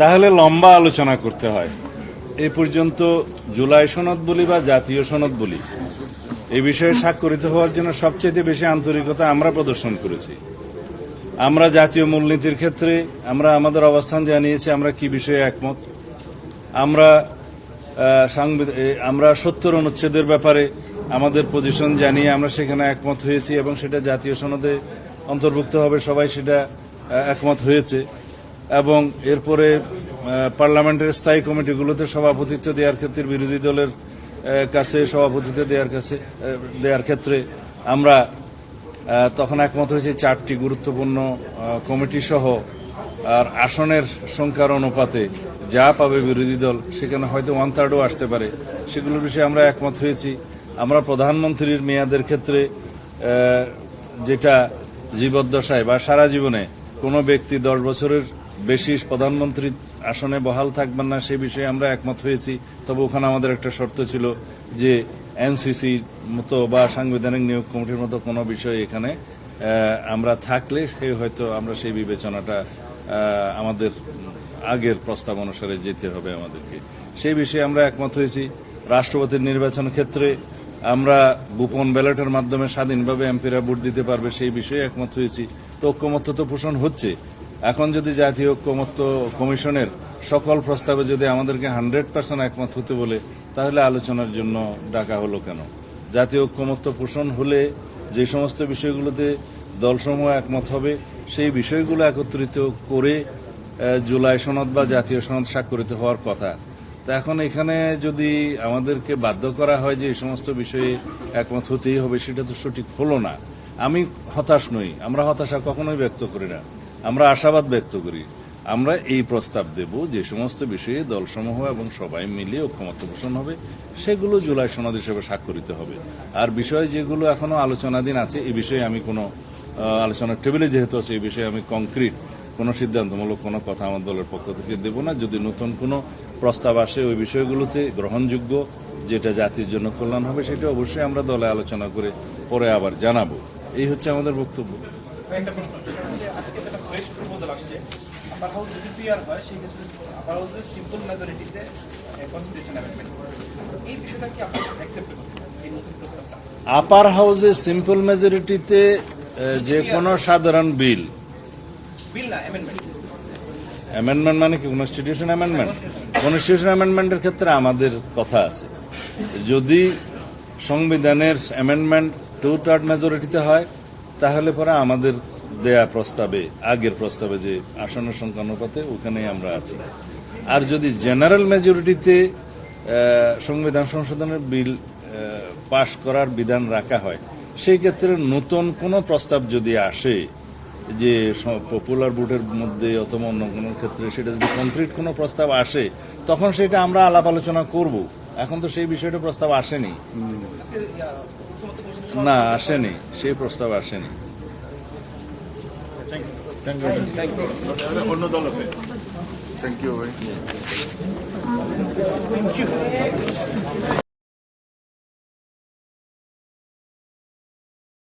তাহলে লম্বা আলোচনা করতে হয়। এই পর্যন্ত জুলাই সনদ বলি বা জাতীয় সনদ বলি, এই বিষয়ে স্বাক্ষরিত হওয়ার জন্য সবচেয়ে বেশি আন্তরিকতা আমরা প্রদর্শন করেছি। আমরা জাতীয় মূলনীতির ক্ষেত্রে আমরা আমাদের অবস্থান জানিয়েছি, আমরা কি বিষয়ে একমত। আমরা 70 অনুচ্ছেদের ব্যাপারে আমাদের পজিশন জানিয়ে আমরা সেখানে একমত হয়েছি এবং সেটা জাতীয় সনদে অন্তর্ভুক্ত হবে, সবাই সেটা একমত হয়েছে। এবং এরপরে পার্লামেন্টের স্থায়ী কমিটিগুলোতে সভাপতিত্ব দেওয়ার ক্ষেত্রে বিরোধী দলের কাছে সভাপতিত্ব দেওয়ার ক্ষেত্রে আমরা তখন একমত হয়েছে 4টি গুরুত্বপূর্ণ কমিটি সহ। আর আসনের সংখ্যার অনুপাতে যা পাবে বিরোধী দল সেখানে হয়তো 1/3ও আসতে পারে, সেগুলোর বিষয়ে আমরা একমত হয়েছি। আমরা প্রধানমন্ত্রীর মেয়াদের ক্ষেত্রে যেটা জীবদ্দশায় বা সারা জীবনে কোনো ব্যক্তি 10 বছরের বেশি প্রধানমন্ত্রী আসনে বহাল থাকবেন না, সে বিষয়ে আমরা একমত হয়েছি। তবে ওখানে আমাদের একটা শর্ত ছিল যে এনসিসির মতো বা সাংবিধানিক নিয়োগ কমিটির মতো কোনো বিষয় এখানে আমরা থাকলে হয়তো আমরা সেই বিবেচনাটা আমাদের আগের প্রস্তাব অনুসারে যেতে হবে আমাদেরকে, সেই বিষয়ে আমরা একমত হয়েছি। রাষ্ট্রপতির নির্বাচন ক্ষেত্রে আমরা গোপন ব্যালটের মাধ্যমে স্বাধীনভাবে এমপিরা ভোট দিতে পারবে, সেই বিষয়ে একমত হয়েছি। তো ঐক্যমত্য তো পোষণ হচ্ছে। এখন যদি জাতীয় ঐক্যমত্য কমিশনের সকল প্রস্তাবে যদি আমাদেরকে 100% একমত হতে বলে, তাহলে আলোচনার জন্য ডাকা হলো কেন? জাতীয় ঐক্যমত্য পোষণ হলে যে সমস্ত বিষয়গুলোতে দলসমূহ একমত হবে, সেই বিষয়গুলো একত্রিত করে জুলাই সনদ বা জাতীয় সনদ স্বাক্ষরিত হওয়ার কথা। তা এখন এখানে যদি আমাদেরকে বাধ্য করা হয় যে এই সমস্ত বিষয়ে একমত হতেই হবে, সেটা তো সঠিক হলো না। আমি হতাশ নই, আমরা হতাশা কখনোই ব্যক্ত করি না, আমরা আশাবাদ ব্যক্ত করি। আমরা এই প্রস্তাব দেব যে সমস্ত বিষয়ে দলসমূহ এবং সবাই মিলে ঐক্যমত্য পোষণ হবে, সেগুলো জুলাই সনদ হিসেবে স্বাক্ষরিত হবে। আর বিষয় যেগুলো এখনো আলোচনাধীন আছে, এই বিষয়ে আমি কোনো আলোচনার টেবিলে যেহেতু আছে, এই বিষয়ে আমি কংক্রিট কোনো সিদ্ধান্তমূলক কোনো কথা আমার দলের পক্ষ থেকে দেব না। যদি নতুন কোনো প্রস্তাব আসে ওই বিষয়গুলোতে গ্রহণযোগ্য, যেটা জাতির জন্য কল্যাণ হবে, সেটা অবশ্যই আমরা দলে আলোচনা করে পরে আবার জানাবো। এই হচ্ছে আমাদের বক্তব্য। আপার হাউসে সিম্পল মেজরিটিতে যে কোনো সাধারণ বিল, অ্যামেন্ডমেন্ট মানে কি কনস্টিটিউশন অ্যামেন্ডমেন্ট? কনস্টিটিউশন অ্যামেন্ডমেন্টের ক্ষেত্রে আমাদের কথা আছে, যদি সংবিধানের অ্যামেন্ডমেন্ট 2/3 মেজরিটিতে হয়, তাহলে পরে আমাদের দেয়া প্রস্তাবে, আগের প্রস্তাবে যে আসনের সংখ্যা অনুপাতে, ওখানেই আমরা আছি। আর যদি জেনারেল মেজরিটিতে সংবিধান সংশোধনের বিল পাশ করার বিধান রাখা হয়, সেই ক্ষেত্রে নতুন কোনো প্রস্তাব যদি আসে যে পপুলার ভোটের মধ্যে অথবা অন্য কোনো ক্ষেত্রে, সেটা যদি কংক্রিট কোনো প্রস্তাব আসে, তখন সেটা আমরা আলাপ আলোচনা করব। এখন তো সেই বিষয়টা প্রস্তাব আসেনি, না আসেনি, সেই প্রস্তাব আসেনি। অন্য দল আছে। থ্যাংক ইউ ভাই।